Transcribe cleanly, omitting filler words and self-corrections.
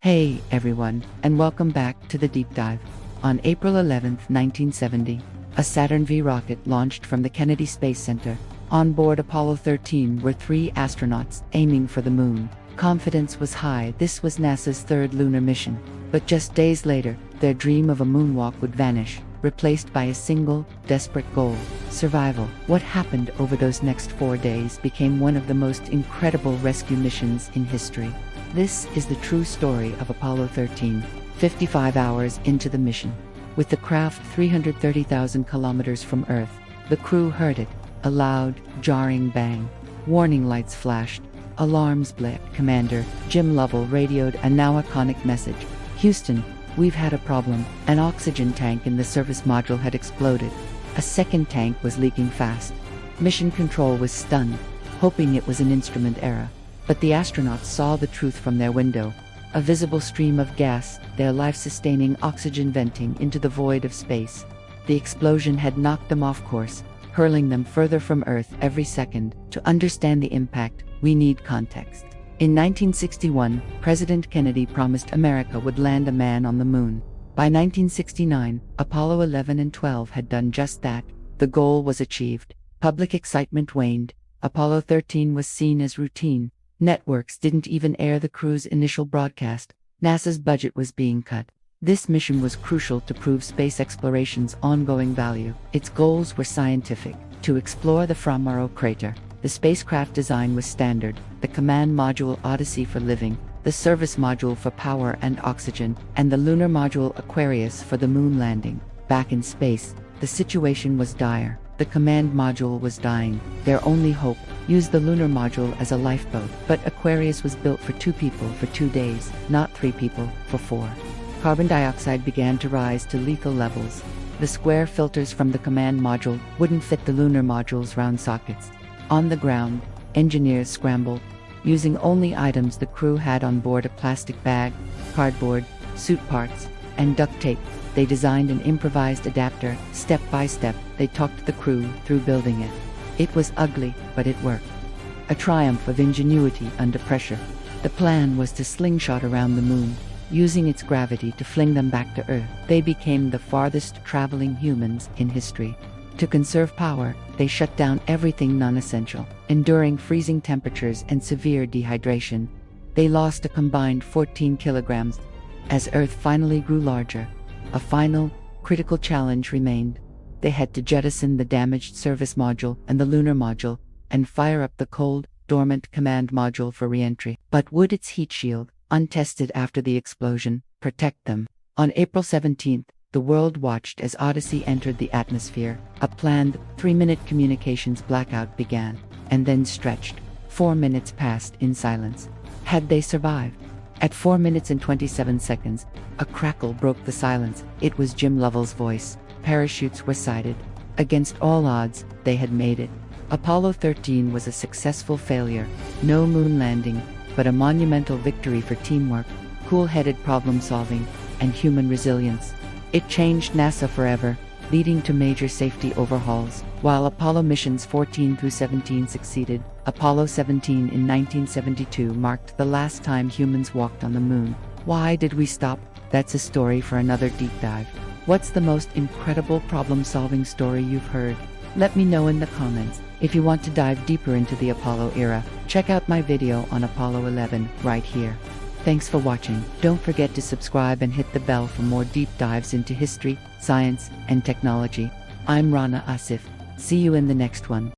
Hey everyone, and welcome back to the deep dive. On April 11, 1970, a Saturn V rocket launched from the Kennedy Space Center. On board Apollo 13 were 3 astronauts aiming for the moon. Confidence was high. This was NASA's third lunar mission. But just days later, their dream of a moonwalk would vanish, replaced by a single, desperate goal: survival. What happened over those next 4 days became one of the most incredible rescue missions in history. This is the true story of Apollo 13, 55 hours into the mission. With the craft 330,000 kilometers from Earth, the crew heard it: a loud, jarring bang. Warning lights flashed. Alarms blinked. Commander Jim Lovell radioed a now iconic message: "Houston, we've had a problem. An oxygen tank in the service module had exploded. A second tank was leaking fast." Mission Control was stunned, hoping it was an instrument error. But the astronauts saw the truth from their window: a visible stream of gas, their life-sustaining oxygen venting into the void of space. The explosion had knocked them off course, hurling them further from Earth every second. To understand the impact, we need context. In 1961, President Kennedy promised America would land a man on the moon. By 1969, Apollo 11 and 12 had done just that. The goal was achieved. Public excitement waned. Apollo 13 was seen as routine. Networks didn't even air the crew's initial broadcast. NASA's budget was being cut. This mission was crucial to prove space exploration's ongoing value. Its goals were scientific: to explore the Fra Mauro crater. The spacecraft design was standard: the command module Odyssey for living, the service module for power and oxygen, and the lunar module Aquarius for the moon landing. Back in space, the situation was dire. The command module was dying. Their only hope: use the lunar module as a lifeboat. But Aquarius was built for 2 people for 2 days, not 3 people for 4. Carbon dioxide began to rise to lethal levels. The square filters from the command module wouldn't fit the lunar module's round sockets. On the ground, engineers scrambled, using only items the crew had on board: a plastic bag, cardboard, suit parts, and duct tape. They designed an improvised adapter. Step by step, they talked the crew through building it. It was ugly, but it worked. A triumph of ingenuity under pressure. The plan was to slingshot around the moon, using its gravity to fling them back to Earth. They became the farthest traveling humans in history. To conserve power, they shut down everything non-essential. Enduring freezing temperatures and severe dehydration, they lost a combined 14 kilograms. As Earth finally grew larger, a final, critical challenge remained. They had to jettison the damaged service module and the lunar module, and fire up the cold, dormant command module for re-entry. But would its heat shield, untested after the explosion, protect them? On April 17th, the world watched as Odyssey entered the atmosphere. A planned 3-minute communications blackout began, and then stretched. 4 minutes passed in silence. Had they survived? At 4 minutes and 27 seconds, a crackle broke the silence. It was Jim Lovell's voice. Parachutes were sighted. Against all odds, they had made it. Apollo 13 was a successful failure. No moon landing, but a monumental victory for teamwork, cool-headed problem-solving, and human resilience. It changed NASA forever, leading to major safety overhauls. While Apollo missions 14 through 17 succeeded, Apollo 17 in 1972 marked the last time humans walked on the moon. Why did we stop? That's a story for another deep dive. What's the most incredible problem-solving story you've heard? Let me know in the comments. If you want to dive deeper into the Apollo era, check out my video on Apollo 11 right here. Thanks for watching. Don't forget to subscribe and hit the bell for more deep dives into history, science, and technology. I'm Rana Asif. See you in the next one.